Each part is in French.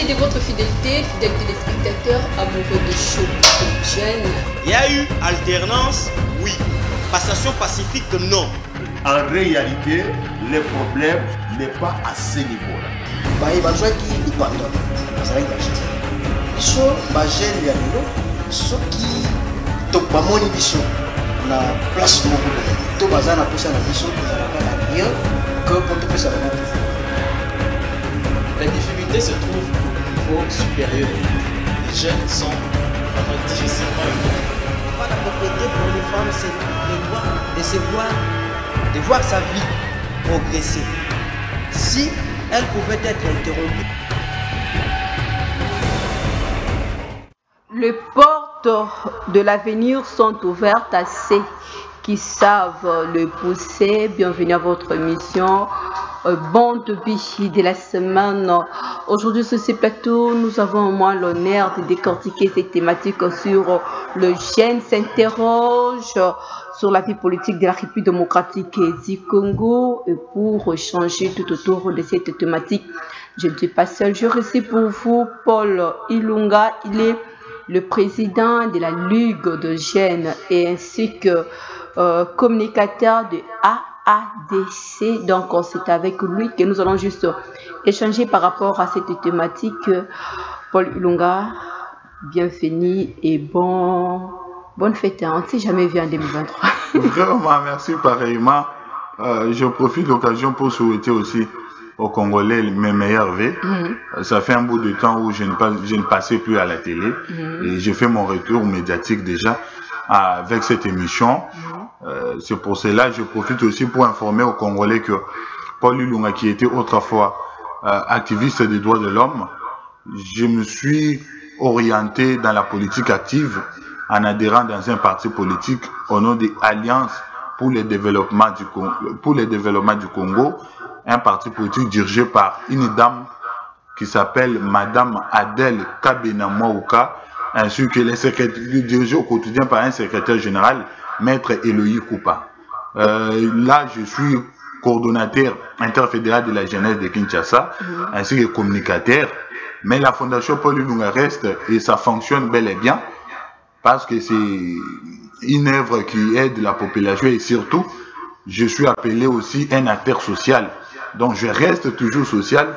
de votre fidélité, fidèles téléspectateurs, amoureux de show de Jeune. Il y a eu alternance, oui. Passation pacifique, non. En réalité, le problème n'est pas à ce niveau-là. Il y a des gens qui sont jeunes, il y a des gens qui sont na place de tout bazar na posa na mission rien que pour tout ça. La difficulté se trouve au niveau supérieur. Les jeunes sont vraiment difficilement éduqués. La propriété pour les femmes, c'est le droit de voir sa vie progresser. Si elle pouvait être interrompue. Les portes de l'avenir sont ouvertes à ceux qui savent le pousser. Bienvenue à votre émission. Bon début de la semaine. Aujourd'hui sur ce plateau, nous avons au moins l'honneur de décortiquer cette thématique sur le jeune s'interroge sur la vie politique de la République démocratique du Congo. Et pour changer tout autour de cette thématique, je ne suis pas seul. Je reçois pour vous Paul Ilunga. Il est le président de la Ligue de jeunes et ainsi que communicateur de AADC. Donc c'est avec lui que nous allons juste échanger par rapport à cette thématique. Paul Ilunga, bienvenue et bonne fête. On ne s'est jamais vu en 2023. Vraiment, merci pareillement. Je profite de l'occasion pour souhaiter aussi aux Congolais mes meilleurs vœux. Ça fait un bout de temps où je ne passais plus à la télé et j'ai fait mon retour médiatique déjà avec cette émission. C'est pour cela que je profite aussi pour informer aux Congolais que Paul Ilunga, qui était autrefois activiste des droits de l'homme, je me suis orienté dans la politique active en adhérant dans un parti politique au nom des Alliances pour le développement du Congo, un parti politique dirigé par une dame qui s'appelle Madame Adèle Kabena Mouka, ainsi que les secrétaires dirigés au quotidien par un secrétaire général, Maître Eloï Koupa. Là, je suis coordonnateur interfédéral de la jeunesse de Kinshasa, ainsi que communicateur. Mais la Fondation Paul Ilunga reste et ça fonctionne bel et bien parce que c'est une œuvre qui aide la population et surtout, je suis appelé aussi un acteur social. Donc je reste toujours social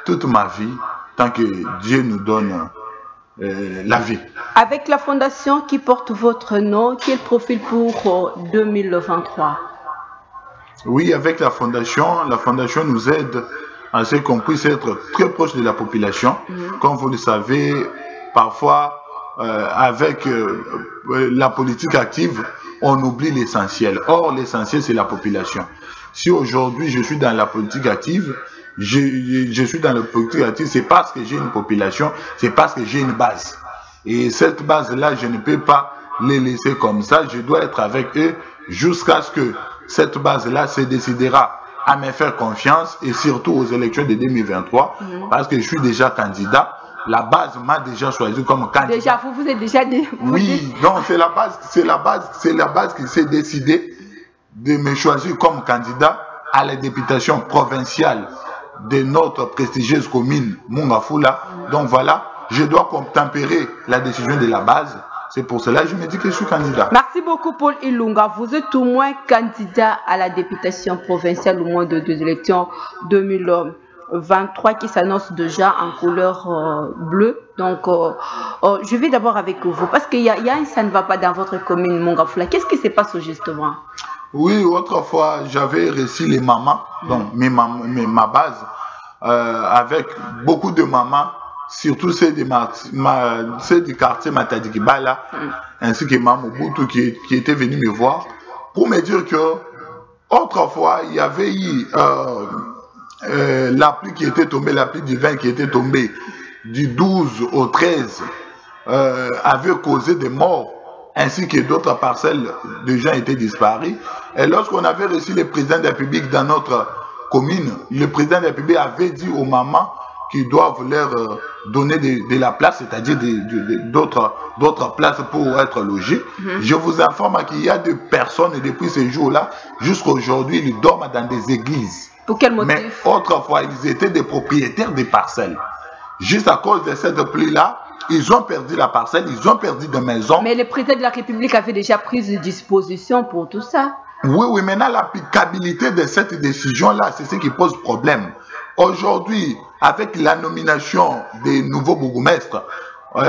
toute ma vie tant que Dieu nous donne la vie. Avec la fondation qui porte votre nom, quel profil pour 2023? Oui, avec la fondation nous aide à ce qu'on puisse être très proche de la population. Comme vous le savez, parfois avec la politique active, on oublie l'essentiel. Or, l'essentiel, c'est la population. Si aujourd'hui je suis dans la politique active, je suis dans la politique active, c'est parce que j'ai une population, c'est parce que j'ai une base. Et cette base-là, je ne peux pas les laisser comme ça. Je dois être avec eux jusqu'à ce que cette base-là se décidera à me faire confiance et surtout aux élections de 2023, parce que je suis déjà candidat. La base m'a déjà choisi comme candidat. Déjà, vous êtes déjà... Oui, donc c'est la base qui s'est décidée de me choisir comme candidat à la députation provinciale de notre prestigieuse commune Mongafula. Donc voilà, je dois tempérer la décision de la base. C'est pour cela que je me dis que je suis candidat. Merci beaucoup Paul Ilunga. Vous êtes au moins candidat à la députation provinciale au moins des élections 2023 qui s'annonce déjà en couleur bleue. Donc je vais d'abord avec vous parce qu'il y a ça ne va pas dans votre commune Mongafula. Qu'est-ce qui se passe justement? Oui, autrefois j'avais reçu les mamans, donc ma base, avec beaucoup de mamans, surtout celles du quartier Matadi-Kibala, ainsi que Maman Mobutu qui était venu me voir pour me dire que autrefois il y avait eu la pluie qui était tombée, la pluie divine qui était tombée du 12 au 13 avait causé des morts, ainsi que d'autres parcelles de gens étaient disparus. Et lorsqu'on avait reçu le président de la République dans notre commune, le président de la République avait dit aux mamans qu'ils doivent leur donner de la place, c'est-à-dire d'autres places pour être logés. Je vous informe qu'il y a des personnes, depuis ce jour-là, jusqu'à aujourd'hui, ils dorment dans des églises. Pour quel motif? Mais autrefois, ils étaient des propriétaires des parcelles. Juste à cause de cette pluie-là, ils ont perdu la parcelle, ils ont perdu des maisons. Mais le président de la République avait déjà pris des dispositions pour tout ça. Oui, maintenant l'applicabilité de cette décision-là, c'est ce qui pose problème. Aujourd'hui, avec la nomination des nouveaux bourgmestres, on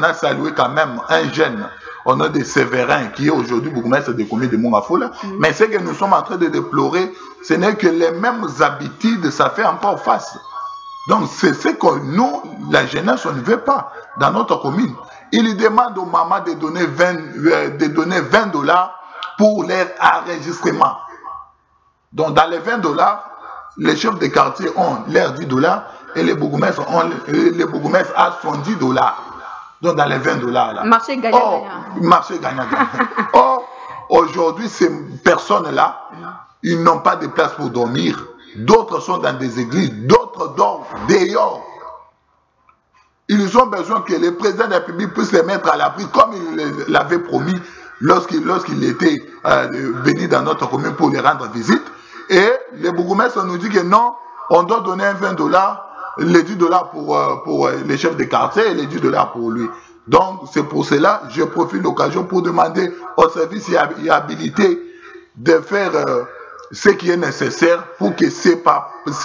a salué quand même un jeune, on a des Sévérins qui est aujourd'hui bourgmestre des communes de Mongafula. Mais ce que nous sommes en train de déplorer, ce n'est que les mêmes habitudes, ça fait encore face. Donc c'est ce que nous, la jeunesse, on ne veut pas dans notre commune. Il demande aux mamans de donner 20 $, pour leur enregistrement. Donc dans les 20 $, les chefs de quartier ont leurs 10 $ et les bourgmestres ont à son 10 $. Donc dans les 20 $ là. Marché gagnant. Marché gagnant. Or, aujourd'hui, ces personnes-là, ils n'ont pas de place pour dormir. D'autres sont dans des églises, d'autres dorment dehors. Ils ont besoin que le président de la République puisse les mettre à l'abri, comme il l'avait promis lorsqu'il était venu dans notre commune pour les rendre visite. Et le bourgmestre nous dit que non, on doit donner 20 $, les 10 $ pour les chefs de quartier et les 10 $ pour lui. Donc c'est pour cela que je profite de l'occasion pour demander au service et habilité de faire ce qui est nécessaire pour que ces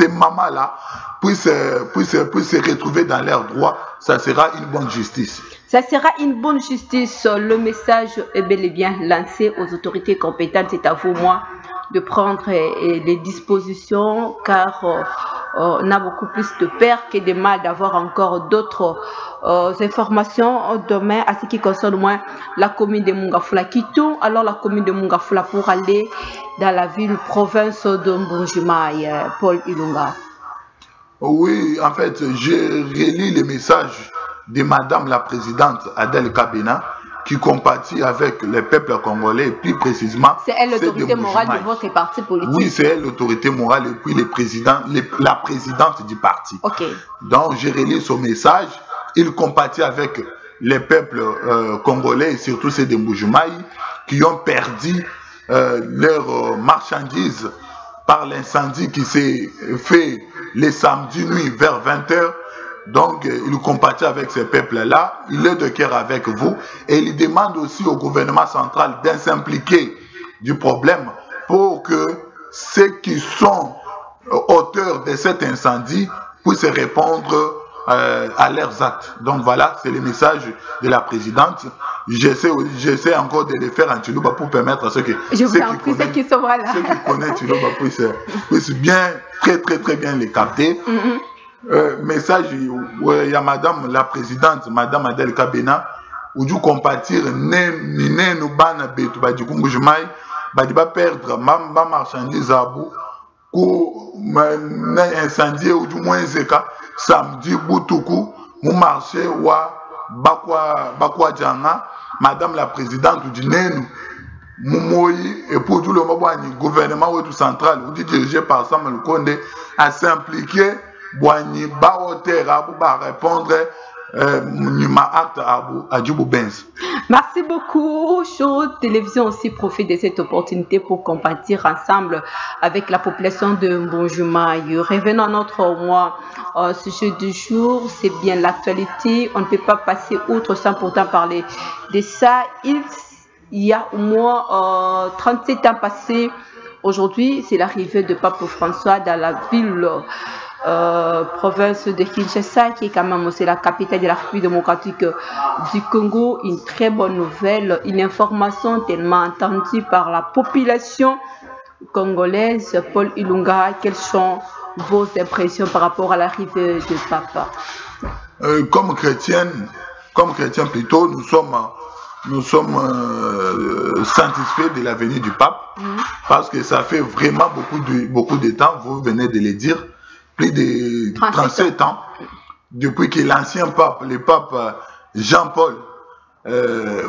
mamans-là puissent se retrouver dans leurs droits. Ça sera une bonne justice. Ça sera une bonne justice. Le message est bel et bien lancé aux autorités compétentes. C'est à vous, moi, de prendre les dispositions, car on a beaucoup plus de peur que de mal d'avoir encore d'autres informations demain à ce qui concerne moins la commune de Mongafula. Quittons alors la commune de Mongafula pour aller dans la ville-province de Mbunjimaï, Paul Ilunga. Oui, en fait, j'ai relis le message de Madame la Présidente Adèle Kabena, qui compatit avec le peuple congolais, et plus précisément... C'est elle l'autorité morale de votre parti politique? Oui, c'est elle l'autorité morale et puis la présidente du parti. Ok. Donc, j'ai relis son message. Il compatit avec les peuples congolais, et surtout ceux de Mbujimai, qui ont perdu leurs marchandises par l'incendie qui s'est fait le samedi nuit vers 20 h. Donc, il compatit avec ces peuples-là, il est de cœur avec vous, et il demande aussi au gouvernement central de s'impliquer du problème pour que ceux qui sont auteurs de cet incendie puissent répondre à leurs actes. Donc voilà, c'est le message de la présidente. J'essaie encore de le faire en Chiluba pour permettre à ceux qui connaissent Chiluba puissent bien, très bien les capter. Message, il y a Madame la Présidente, Madame Adèle Kabena, où du compatir, nous bana betu ba dikungu jumai, ba diba perdre, ma marchandise à bout, na incendie ou du moins zeka, samedi boutoukou, mon marché wa bakwa djanga, Madame la Présidente du Nenu, Moumoyi, et pour tout le gouvernement ou tout central, ou dirigé par Samuel Konde, à s'impliquer. Boigny Baotera pour répondre Merci beaucoup. Show Télévision aussi profite de cette opportunité pour compatir ensemble avec la population de Mbunjimaï. Revenons à notre mois. Sujet du jour, c'est bien l'actualité. On ne peut pas passer outre sans pourtant parler de ça. Il y a au moins 37 ans passés. Aujourd'hui, c'est l'arrivée de Pape François dans la ville province de Kinshasa, qui est quand même aussi la capitale de la République démocratique du Congo. Une très bonne nouvelle, une information tellement attendue par la population congolaise. Paul Ilunga, quelles sont vos impressions par rapport à l'arrivée de Papa? Comme chrétien plutôt, nous sommes satisfaits de la venue du pape, parce que ça fait vraiment beaucoup de temps, vous venez de le dire, plus de 37 ans, depuis que l'ancien pape, le pape Jean-Paul,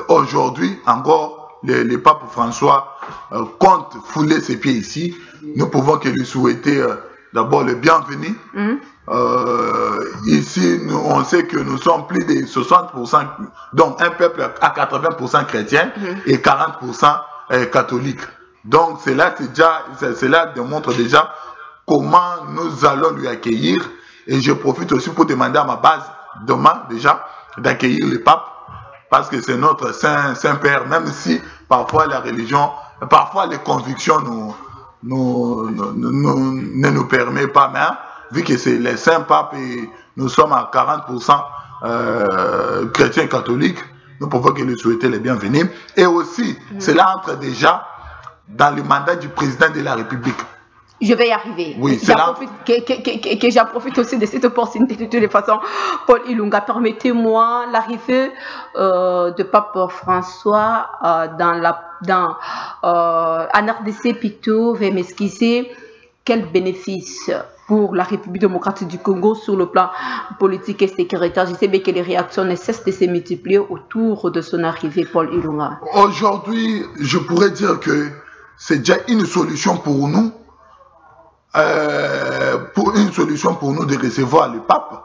aujourd'hui encore, le pape François compte fouler ses pieds ici. Nous pouvons que lui souhaiter d'abord le bienvenu. Ici, on sait que nous sommes plus de 60%, donc un peuple à 80% chrétien et 40% catholique. Donc cela démontre déjà comment nous allons lui accueillir Et je profite aussi pour demander à ma base, demain déjà, d'accueillir le pape, parce que c'est notre Saint-Père, même si parfois la religion, parfois les convictions ne nous permettent pas, mais hein, vu que c'est les Saint-Pape et nous sommes à 40% chrétiens catholiques, nous pouvons que lui souhaiter les bienvenus. Et aussi, cela entre déjà dans le mandat du président de la République. Je vais y arriver. Oui, j'en profite aussi de cette opportunité de toutes les façons. Paul Ilunga, permettez-moi l'arrivée de Pape François en RDC Pito va m'excuser. Quel bénéfice pour la République démocratique du Congo sur le plan politique et sécuritaire. Je sais bien que les réactions ne cessent de se multiplier autour de son arrivée, Paul Ilunga. Aujourd'hui, je pourrais dire que c'est déjà une solution pour nous. De recevoir le pape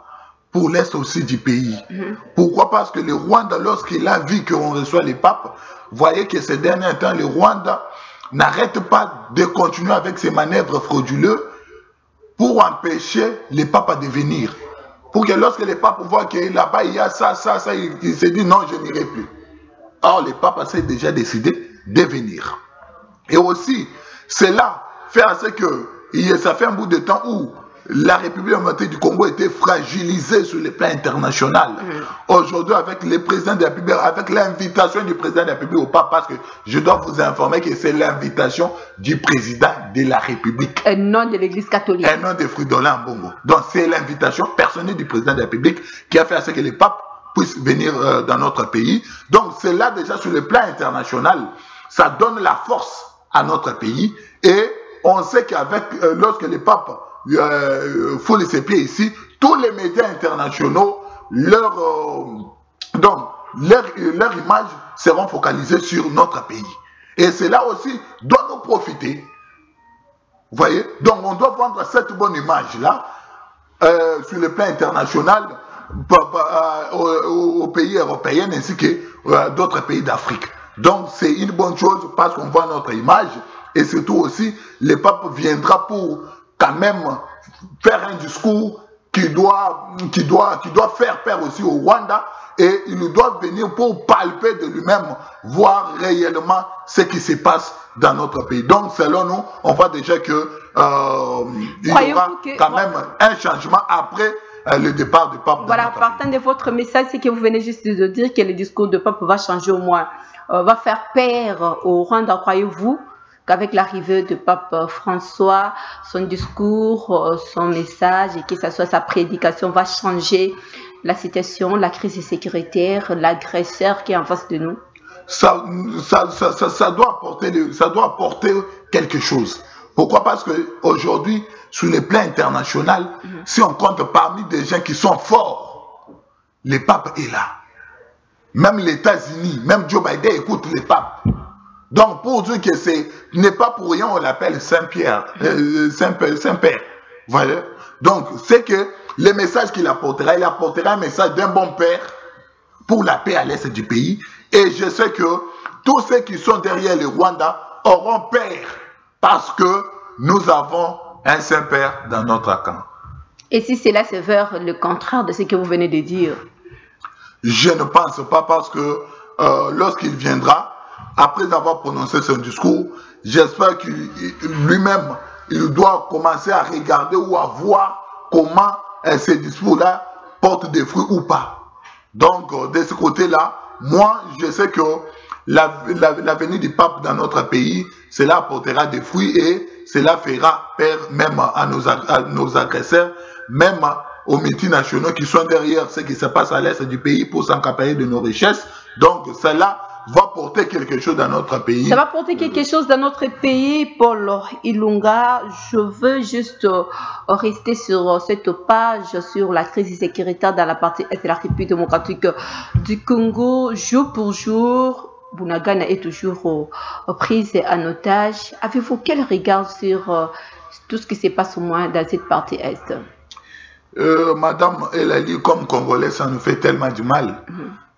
pour l'est aussi du pays. Pourquoi? Parce que le Rwanda, lorsqu'il a vu qu'on reçoit le pape, voyez que ces derniers temps, le Rwanda n'arrête pas de continuer avec ses manœuvres frauduleuses pour empêcher le pape de venir. Pour que lorsque le pape voit que là-bas il y a ça, il se dit non, je n'irai plus. Or, le pape s'est déjà décidé de venir. Et aussi, cela fait à ce que ça fait un bout de temps où la République démocratique du Congo était fragilisée sur le plan international. Aujourd'hui, avec le président de la République, avec l'invitation du président de la République au pape, parce que je dois vous informer que c'est l'invitation du président de la République. Un nom de l'Église catholique. Un nom de Fridolin Mbongo. Donc c'est l'invitation personnelle du président de la République qui a fait à ce que le pape puisse venir dans notre pays. Donc c'est là déjà sur le plan international, ça donne la force à notre pays. Et on sait qu'avec lorsque le pape foule ses pieds ici, tous les médias internationaux, leur image seront focalisées sur notre pays. Et cela aussi doit nous profiter. Vous voyez? Donc on doit vendre cette bonne image-là sur le plan international aux pays européens ainsi que d'autres pays d'Afrique. Donc c'est une bonne chose parce qu'on voit notre image. Et surtout aussi, le pape viendra pour quand même faire un discours qui doit faire peur aussi au Rwanda. Et il doit venir pour palper de lui-même, voir réellement ce qui se passe dans notre pays. Donc selon nous, on voit déjà que il y aura quand même un changement après le départ du pape. Voilà, partant de votre message, c'est que vous venez juste de dire que le discours du pape va changer au moins, va faire peur au Rwanda, croyez-vous? Qu'avec l'arrivée de pape François, son discours, son message, et que ce soit sa prédication, va changer la situation, la crise sécuritaire, l'agresseur qui est en face de nous? Ça doit apporter quelque chose. Pourquoi? Parce qu'aujourd'hui, sur le plan international, si on compte parmi des gens qui sont forts, le pape est là. Même les États-Unis, même Joe Biden écoute le pape. Donc, pour dire que ce n'est pas pour rien, on l'appelle Saint-Pierre, Saint-Père. Voilà. Donc, c'est que le message qu'il apportera, il apportera un message d'un bon père pour la paix à l'est du pays. Et je sais que tous ceux qui sont derrière le Rwanda auront peur parce que nous avons un Saint-Père dans notre camp. Et si cela se vers le contraire de ce que vous venez de dire? Je ne pense pas parce que lorsqu'il viendra, après avoir prononcé son discours, j'espère qu'il lui-même, il doit commencer à regarder ou à voir comment ces discours-là portent des fruits ou pas. Donc, de ce côté-là, moi, je sais que la venue du pape dans notre pays, cela apportera des fruits et cela fera peur même à nos agresseurs, même aux multinationaux qui sont derrière ce qui se passe à l'est du pays pour s'accaparer de nos richesses. Donc, cela va porter quelque chose dans notre pays. Ça va porter quelque chose dans notre pays, Paul Ilunga. Je veux juste rester sur cette page sur la crise sécuritaire dans la partie est de la République démocratique du Congo. Jour pour jour, Bunagana est toujours prise en otage. Avez-vous quel regard sur tout ce qui se passe au moins dans cette partie est? Madame Elali, comme Congolais, ça nous fait tellement du mal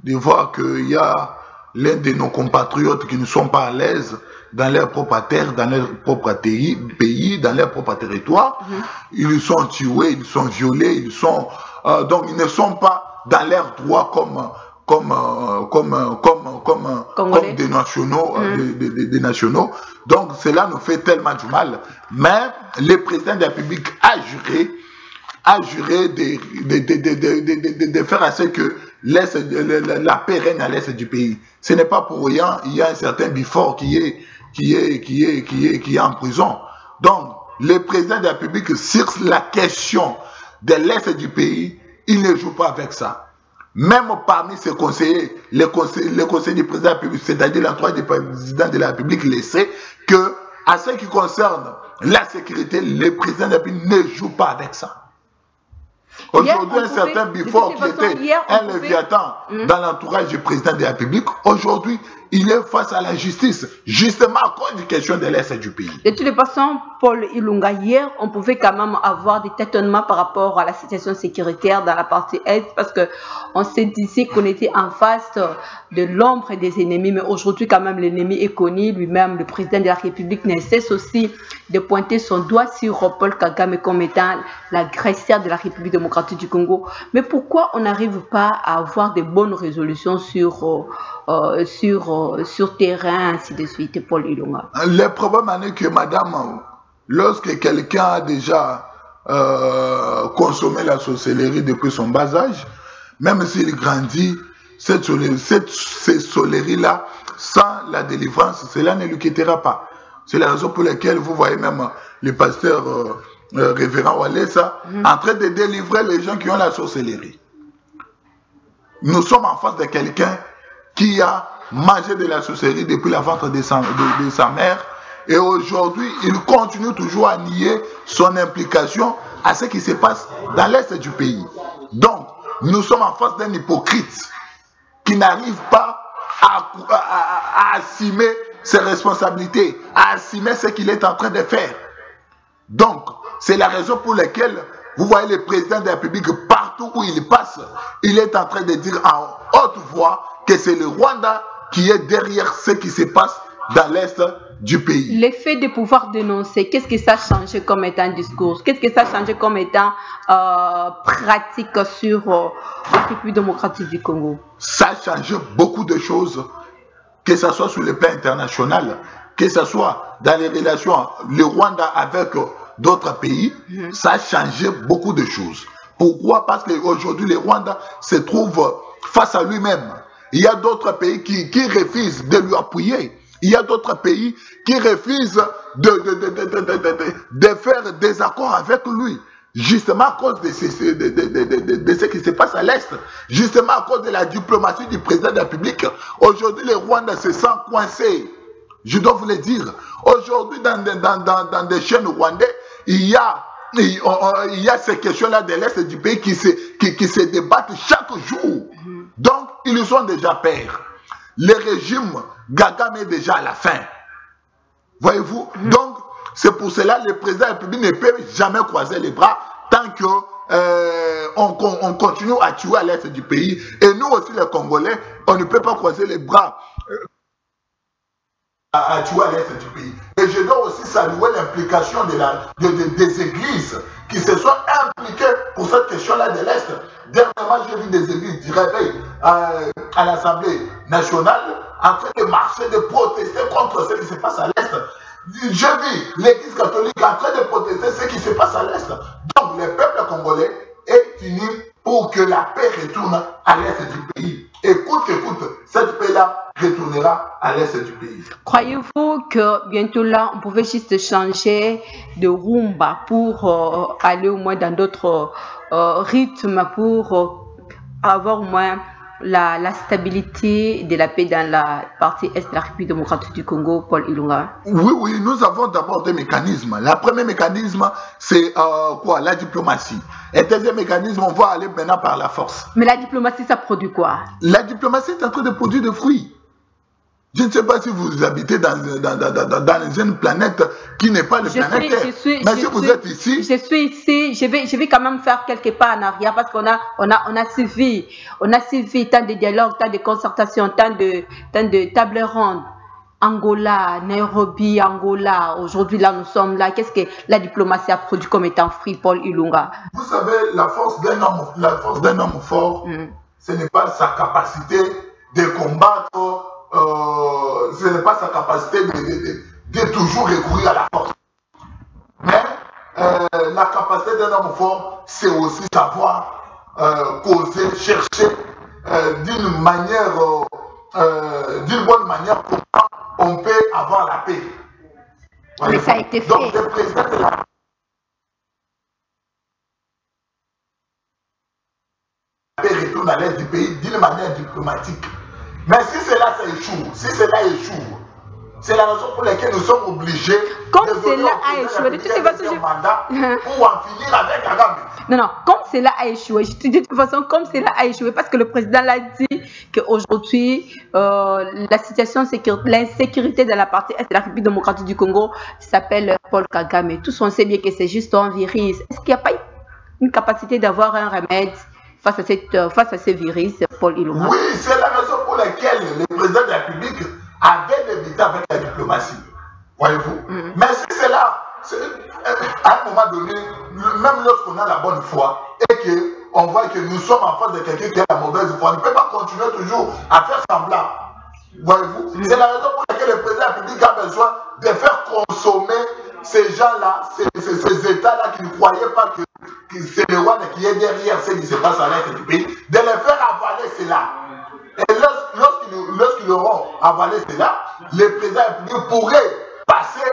de voir qu'il y a l'un de nos compatriotes qui ne sont pas à l'aise dans leur propre terre, dans leur propre pays, dans leur propre territoire. Ils sont tués, ils sont violés, donc ils ne sont pas dans leurs droits comme des nationaux, des nationaux. Donc cela nous fait tellement du mal. Mais le président de la République a juré de faire à ce que la paix règne à l'est du pays. Ce n'est pas pour rien, il y a un certain Bifort qui est en prison. Donc, le président de la République, sur la question de l'est du pays, il ne joue pas avec ça. Même parmi ses conseillers, le conseil du président de la République, c'est-à-dire l'entourage du président de la République, le sait que, à ce qui concerne la sécurité, le président de la République ne joue pas avec ça. Aujourd'hui, un certain Bifort qui était un léviathan dans l'entourage du président de la République, aujourd'hui, il est face à la justice, justement à cause des questions de l'Est du pays. De toutes les façons, Paul Ilunga, hier, on pouvait quand même avoir des tâtonnements par rapport à la situation sécuritaire dans la partie Est, parce qu'on s'est dit qu'on était en face de l'ombre des ennemis, mais aujourd'hui, quand même, l'ennemi est connu, lui-même, le président de la République ne cesse aussi de pointer son doigt sur Paul Kagame comme étant l'agresseur de la République démocratique du Congo. Mais pourquoi on n'arrive pas à avoir de bonnes résolutions sur terrain, ainsi de suite, Paul Ilunga? Le problème est que, madame, lorsque quelqu'un a déjà consommé la sorcellerie depuis son bas âge, même s'il grandit, cette sorcellerie-là, sans la délivrance, cela ne lui quittera pas. C'est la raison pour laquelle vous voyez même le pasteur révérend Walesa en train de délivrer les gens qui ont la sorcellerie. Nous sommes en face de quelqu'un qui a mangé de la sorcellerie depuis la ventre de sa mère, et aujourd'hui, il continue toujours à nier son implication à ce qui se passe dans l'Est du pays. Donc, nous sommes en face d'un hypocrite qui n'arrive pas à assumer ses responsabilités, à assumer ce qu'il est en train de faire. Donc, c'est la raison pour laquelle vous voyez le président de la République, partout où il passe, il est en train de dire en haute voix que c'est le Rwanda qui est derrière ce qui se passe dans l'Est du pays. L'effet de pouvoir dénoncer, qu'est-ce que ça a changé comme étant discours? Qu'est-ce que ça a changé comme étant pratique sur la République démocratique du Congo? Ça a changé beaucoup de choses, que ce soit sur le plan international, que ce soit dans les relations, le Rwanda avec d'autres pays, ça a changé beaucoup de choses. Pourquoi? Parce qu'aujourd'hui, le Rwanda se trouve face à lui-même. Il y a d'autres pays qui refusent de lui appuyer. Il y a d'autres pays qui refusent de faire des accords avec lui. Justement à cause de ce qui se passe à l'Est. Justement à cause de la diplomatie du président de la République. Aujourd'hui, le Rwanda se sent coincé. Je dois vous le dire. Aujourd'hui, dans des chaînes rwandais, il y a ces questions-là de l'Est du pays qui se débattent chaque jour. Donc, ils sont déjà pères. Le régime Kagame est déjà à la fin. Voyez-vous? Donc, c'est pour cela que le président de la République ne peut jamais croiser les bras tant qu'on continue à tuer à l'Est du pays. Et nous aussi, les Congolais, on ne peut pas croiser les bras à tuer à l'Est du pays. Et je dois aussi saluer l'implication des églises qui se sont impliquées pour cette question-là de l'Est. Dernièrement, j'ai vu des églises du réveil à l'Assemblée nationale en train de marcher, de protester contre ce qui se passe à l'Est. J'ai vu l'église catholique en train de protester ce qui se passe à l'Est. Donc, le peuple congolais est uni pour que la paix retourne à l'Est du pays. Écoute, cette paix-là retournera à l'Est du pays. Croyez-vous que bientôt là, on pouvait juste changer de rumba pour aller au moins dans d'autres rythmes, pour avoir au moins la stabilité de la paix dans la partie Est de la République démocratique du Congo, Paul Ilunga? Oui, nous avons d'abord des mécanismes. Le premier mécanisme, c'est quoi? La diplomatie. Et le deuxième mécanisme, on va aller maintenant par la force. Mais la diplomatie, ça produit quoi? La diplomatie est en train de produire des fruits. Je ne sais pas si vous habitez dans une planète qui n'est pas le planète Terre. Mais si vous êtes ici... Je suis ici, je vais quand même faire quelques pas en arrière parce qu'on a suivi tant de dialogues, tant de concertations, tant de tables rondes. Angola, Nairobi, Angola, aujourd'hui là nous sommes là. Qu'est-ce que la diplomatie a produit comme étant free, Paul Ilunga? Vous savez, la force d'un homme fort, ce n'est pas sa capacité de combattre, ce n'est pas sa capacité de toujours recourir à la force. Mais la capacité d'un homme fort, c'est aussi savoir causer, chercher d'une manière, d'une bonne manière pour on peut avoir la paix. Mais ça a été fait. Donc, le président de la paix retourne à l'aide du pays d'une manière diplomatique. Mais si cela échoue, c'est la raison pour laquelle nous sommes obligés comme cela a échoué. De toute façon, pour en finir avec Kagame. Non, comme cela a échoué, je te dis de toute façon, comme cela a échoué, parce que le président l'a dit qu'aujourd'hui, la situation, l'insécurité de la partie est de la République démocratique du Congo s'appelle Paul Kagame. Tous on sait bien que c'est juste un virus. Est-ce qu'il n'y a pas une capacité d'avoir un remède face à ce virus, Paul Ilunga? Oui, c'est la raison pour laquelle le président de la République avait débuté avec la diplomatie. Voyez-vous? Mais si c'est là, à un moment donné, même lorsqu'on a la bonne foi et qu'on voit que nous sommes en face de quelqu'un qui a la mauvaise foi, on ne peut pas continuer toujours à faire semblant. Voyez-vous? C'est la raison pour laquelle le président de la République a besoin de faire consommer ces gens-là, ces États-là qui ne croyaient pas que c'est le Rwanda qui est derrière ce qui se passe à l'est du pays, de les faire avaler cela. Et lorsqu'ils auront avalé cela, le président de la République pourrait passer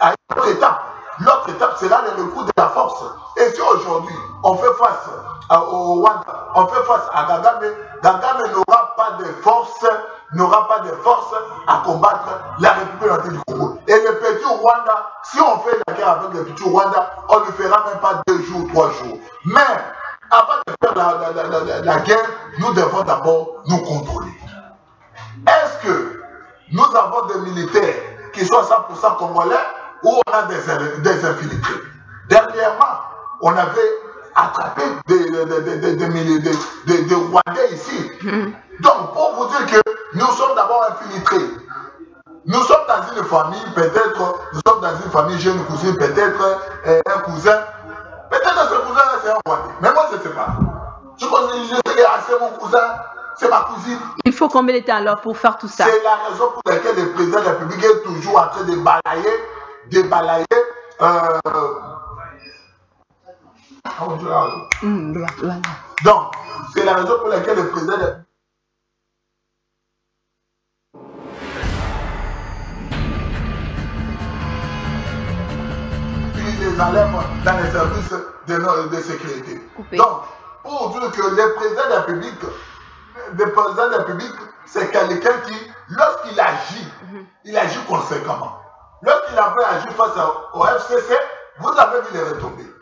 à une autre étape. L'autre étape, c'est là le recours de la force. Et si aujourd'hui, on fait face au Rwanda, on fait face à Kagame, Kagame n'aura pas de force à combattre la République du Congo. Et le petit Rwanda, si on fait la guerre avec le petit Rwanda, on ne fera même pas 2 jours, 3 jours. Mais avant de faire la guerre, nous devons d'abord nous contrôler. Est-ce que nous avons des militaires qui soient 100% congolais ou on a des infiltrés? Dernièrement, on avait attrapé des Rwandais ici. Donc, pour vous dire que nous sommes d'abord infiltrés. Nous sommes dans une famille, peut-être, nous sommes dans une famille, j'ai une cousine, peut-être un cousin. Peut-être ce cousin c'est un Rwandais. Mais moi, je ne sais pas. Je sais que c'est mon cousin, c'est ma cousine. Il faut combien de temps alors pour faire tout ça? C'est la raison pour laquelle le président de la République est toujours en train de balayer. Donc, c'est la raison pour laquelle le président de la les enlève dans les services de sécurité. Coupé. Donc, pour dire que le président de la République, c'est quelqu'un qui, lorsqu'il agit, il agit conséquemment. Lorsqu'il avait agi face au FCC, vous avez vu les retombées.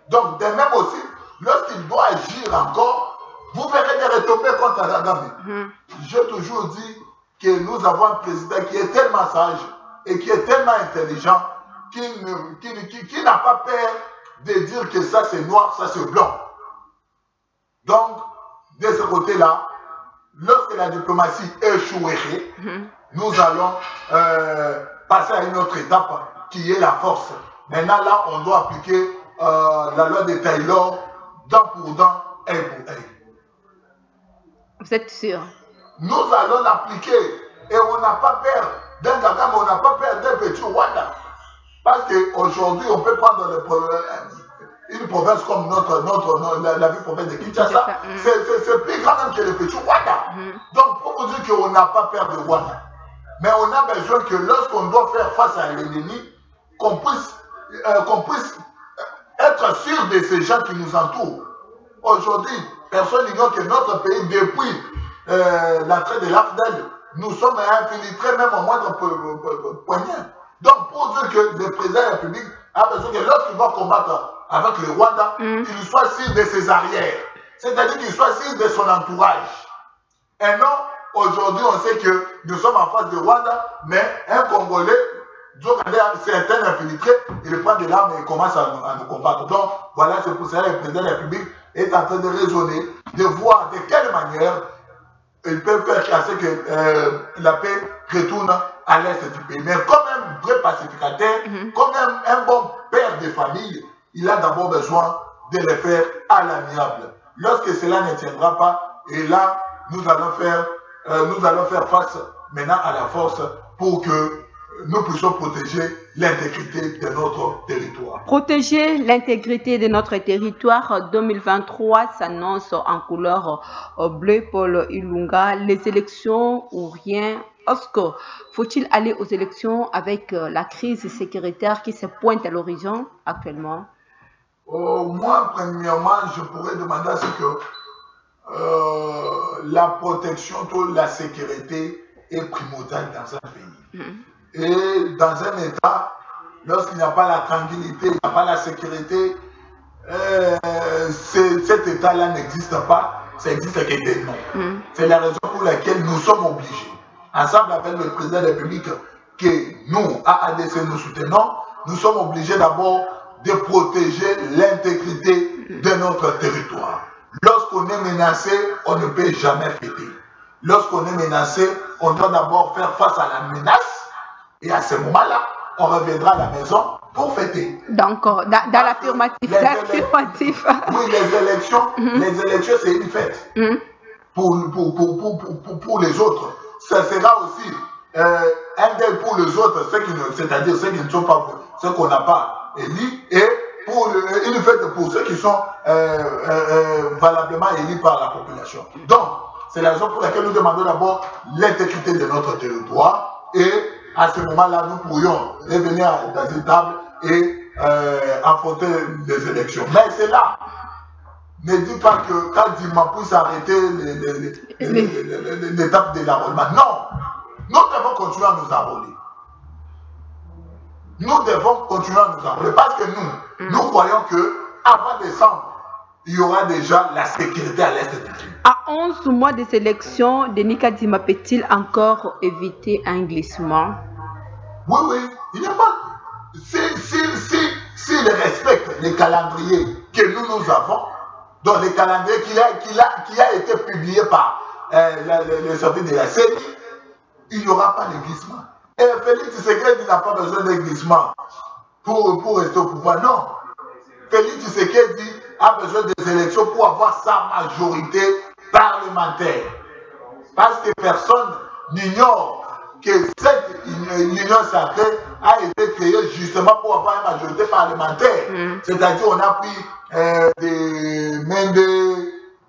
Donc, de même aussi, lorsqu'il doit agir encore, vous verrez des retombées contre Kagame. J'ai toujours dit que nous avons un président qui est tellement sage et qui est tellement intelligent qui n'a pas peur de dire que ça c'est noir, ça c'est blanc. Donc, de ce côté-là, lorsque la diplomatie échouerait, nous allons passer à une autre étape qui est la force. Maintenant, là, on doit appliquer la loi de Taylor, dent pour dent, œil pour œil. Vous êtes sûr? Nous allons l'appliquer et on n'a pas peur d'un Kagame, on n'a pas peur d'un petit Rwanda. Parce qu'aujourd'hui, on peut prendre une province comme la ville province de Kinshasa, c'est plus grand même que le petit Rwanda. Donc, pour vous dire qu'on n'a pas peur de Rwanda, mais on a besoin que lorsqu'on doit faire face à l'ennemi, qu'on puisse être sûr de ces gens qui nous entourent. Aujourd'hui, personne n'ignore que notre pays, depuis l'entrée de l'AFDEL, nous sommes infiltrés même au moindre poignard. Donc, pour dire que le président de la République a besoin que lorsqu'il va combattre avec le Rwanda, qu'il soit sûr de ses arrières. C'est-à-dire qu'il soit sûr de son entourage. Et non aujourd'hui, on sait que nous sommes en face de Rwanda, mais un Congolais, c'est un tel infiltré, il prend de l'armes et il commence à nous combattre. Donc, voilà, c'est pour ça que le président de la République est en train de raisonner, de voir de quelle manière ils peuvent faire à ce que la paix retourne à l'est du pays. Mais comme un vrai pacificateur, comme un bon père de famille, il a d'abord besoin de le faire à l'amiable. Lorsque cela ne tiendra pas, et là, nous allons faire face maintenant à la force pour que nous puissions protéger l'intégrité de notre territoire. Protéger l'intégrité de notre territoire 2023 s'annonce en couleur bleue. Paul Ilunga, les élections ou rien? Oscar, faut-il aller aux élections avec la crise sécuritaire qui se pointe à l'horizon actuellement? Moi, premièrement, je pourrais demander à ce que la protection de la sécurité est primordiale dans un pays. Et dans un État, lorsqu'il n'y a pas la tranquillité, il n'y a pas la sécurité, cet État-là n'existe pas, ça existe que des noms. C'est la raison pour laquelle nous sommes obligés, ensemble avec le président de la République, que nous, AADC, nous soutenons, nous sommes obligés d'abord de protéger l'intégrité de notre territoire. Lorsqu'on est menacé, on ne peut jamais fêter. Lorsqu'on est menacé, on doit d'abord faire face à la menace. Et à ce moment-là, on reviendra à la maison pour fêter. Donc, dans l'affirmatif. Oui, les élections, c'est une fête. Pour les autres. Ça sera aussi un deuil pour les autres, c'est-à-dire ceux qui ne sont pas, ceux qu'on n'a pas élus, et une fête pour ceux qui sont valablement élus par la population. Donc, c'est la raison pour laquelle nous demandons d'abord l'intégrité de notre territoire et à ce moment-là, nous pourrions revenir dans une table et affronter des élections. Mais c'est là. Ne dis pas que quand Dima puisse arrêter l'étape de l'enrôlement. Non. Nous devons continuer à nous enrôler. Nous devons continuer à nous enrôler. Parce que nous croyons qu'avant décembre, il y aura déjà la sécurité à l'est du pays. À 11 mois des élections, Denis Kadima peut-il encore éviter un glissement? Oui, il n'y a pas. S'il respecte les calendriers que nous avons, donc les calendriers qui a été publié par le service de la CENI, il n'y aura pas de glissement. Et Félix Tshisekedi n'a pas besoin de glissement pour rester au pouvoir. Non. Félix Tshisekedi a besoin des élections pour avoir sa majorité parlementaire. Parce que personne n'ignore que cette union sacrée a été créée justement pour avoir une majorité parlementaire. C'est-à-dire on a pris des Mende,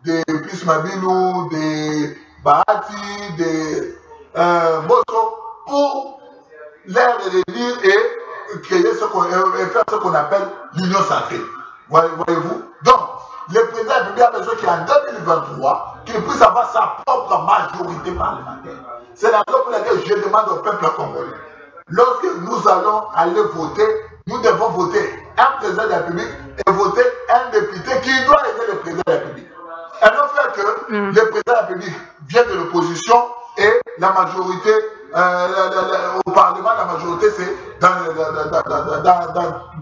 des Pismabilou, des Bahati, des Bosso pour les élire et créer faire ce qu'on appelle l'union sacrée. Voyez-vous? Donc, le président de la République a besoin qu'en 2023, qu'il puisse avoir sa propre majorité parlementaire. C'est la raison pour laquelle je demande au peuple congolais. Lorsque nous allons aller voter, nous devons voter un président de la République et voter un député qui doit aider le président de la République. Et non faire que le président de la République vient de l'opposition et la majorité, au Parlement, la majorité c'est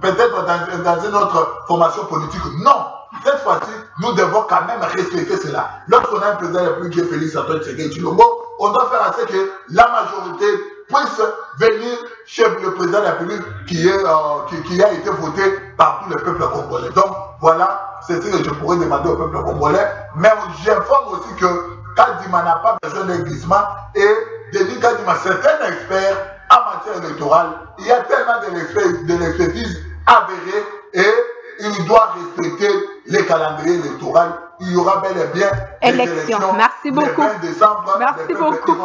peut-être dans une autre formation politique. Non, cette fois-ci, nous devons quand même respecter cela. Lorsqu'on a un président de la République qui est Félix Antoine Tshisekedi Tshilombo, on doit faire en sorte que la majorité puisse venir chez le président de la République qui a été voté par tout le peuple congolais. Donc voilà, c'est ce que je pourrais demander au peuple congolais. Mais j'informe aussi que Kadima n'a pas besoin de glissement et Denis Kadima, c'est un expert en matière électorale. Il y a tellement de l'expertise avérée et il doit respecter les calendriers électoraux. Il y aura bel et bien élections. Merci beaucoup. Merci beaucoup.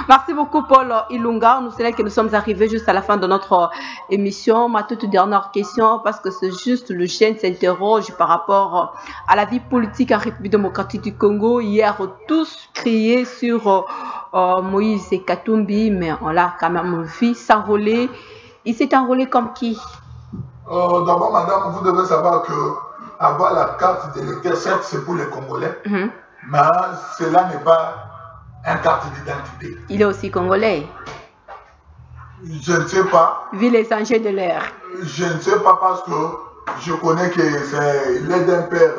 Merci beaucoup, Paul Ilunga. Nous savons que nous sommes arrivés juste à la fin de notre émission. Ma toute dernière question, parce que c'est juste le jeune s'interroge par rapport à la vie politique en République démocratique du Congo. Hier, tous criaient sur Moïse Katumbi, mais on l'a quand même vu s'enrôler. Il s'est enrôlé comme qui? D'abord, madame, vous devez savoir que avoir la carte d'électeur, certes, c'est pour les Congolais, mais cela n'est pas une carte d'identité. Il est aussi congolais. Je ne sais pas. Vu les enjeux de l'ère. Je ne sais pas parce que je connais que c'est l'aide d'un père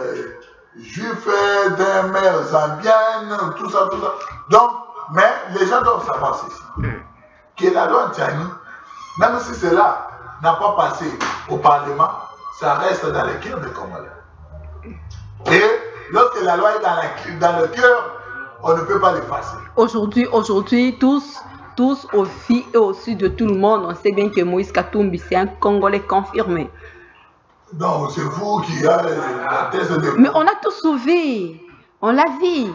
juif, d'un mère zambienne, tout ça. Donc, mais les gens doivent savoir ceci. Que la loi Tiani, même si cela n'a pas passé au Parlement, ça reste dans le cœur des Congolais. Et lorsque la loi est dans le cœur, on ne peut pas l'effacer. Aujourd'hui, tous au fil et au sud de tout le monde, on sait bien que Moïse Katumbi, c'est un Congolais confirmé. Non, c'est vous qui avez la thèse de... Mais on a tout sauvé. On l'a vu.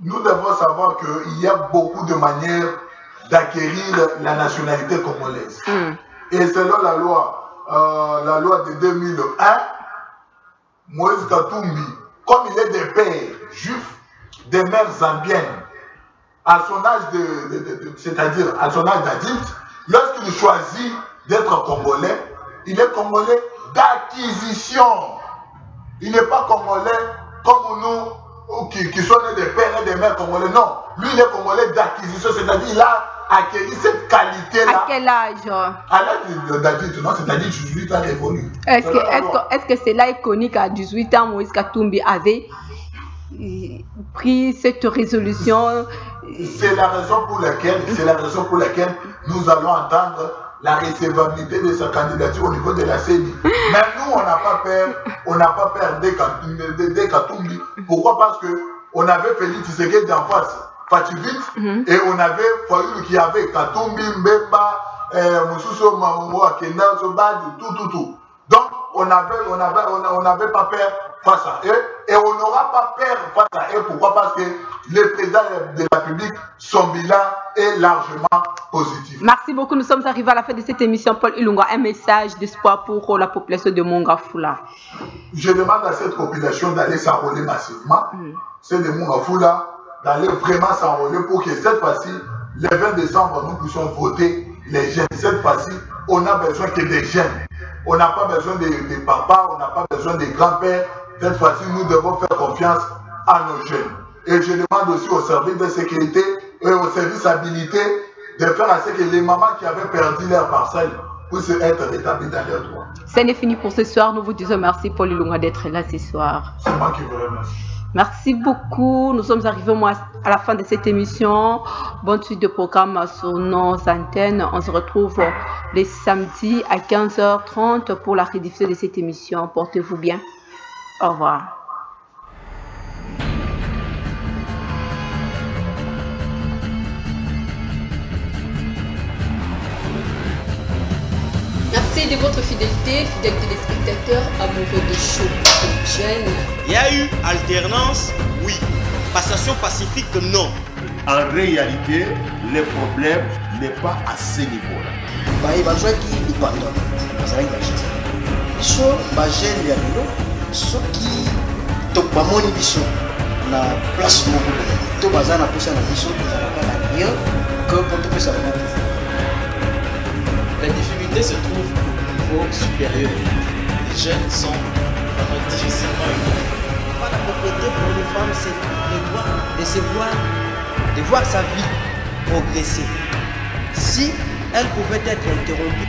Nous devons savoir qu'il y a beaucoup de manières d'acquérir la nationalité congolaise. Et selon la loi de 2001, Moïse Katumbi, comme il est des pères juifs, des mères zambiennes, à son âge c'est-à-dire à son âge d'adulte, lorsqu'il choisit d'être congolais, il est congolais d'acquisition. Il n'est pas congolais comme nous qui sommes des pères et des mères congolais. Non, lui il est congolais d'acquisition, c'est-à-dire il a acquis cette qualité-là. À quel âge? À l'âge d'adulte, non, c'est-à-dire 18 ans évolue. Est-ce que c'est là iconique qu'à 18 ans, Moïse Katumbi avait pris cette résolution? C'est la raison pour laquelle nous allons entendre la recevabilité de sa candidature au niveau de la CENI. Mais nous, on n'a pas peur de Katumbi. Pourquoi? Parce qu'on avait Félix Tshisekedi en face, Fatuvit, et on avait Fayoulou qui avait Katumbi, Mbemba, Moussousso, Mamou, Akenda, Sobad, tout. Donc, on n'avait pas peur face à eux et on n'aura pas peur face à eux. Pourquoi? Parce que le président de la République, son bilan est largement positif. Merci beaucoup. Nous sommes arrivés à la fin de cette émission. Paul Ilunga, un message d'espoir pour la population de Mongafula. Je demande à cette population d'aller s'enrôler massivement. C'est de Mongafula d'aller vraiment s'enrôler pour que cette fois-ci, le 20 décembre, nous puissions voter les jeunes. Cette fois-ci, on n'a besoin que des jeunes. On n'a pas besoin des papas, on n'a pas besoin des grands-pères. Cette fois-ci, nous devons faire confiance à nos jeunes. Et je demande aussi aux services de sécurité et aux services habilités de faire en sorte que les mamans qui avaient perdu leur parcelle puissent être rétablies dans leurs droits. Ce n'est fini pour ce soir. Nous vous disons merci Paul Ilunga d'être là ce soir. C'est moi qui vous remercie. Merci beaucoup. Nous sommes arrivés à la fin de cette émission. Bonne suite de programme sur nos antennes. On se retrouve les samedis à 15h30 pour la rediffusion de cette émission. Portez-vous bien. Au revoir. Merci de votre fidélité, fidèles téléspectateurs, amoureux de show Jeune. Il y a eu alternance, oui. Passation pacifique, non. En réalité, le problème n'est pas à ce niveau-là. bazwaki lipanda bazalaki bagene biso bagene ya lelo soki bamoni biso na place moko to baza na posa na biso ezalaka na rien que po topesa bango pouvoir. La difficulté se trouve au niveau supérieur. Les jeunes sont vraiment difficilement éduqués. Pas la propriété pour les femmes, c'est le droit de voir sa vie progresser. Si elle pouvait être interrompue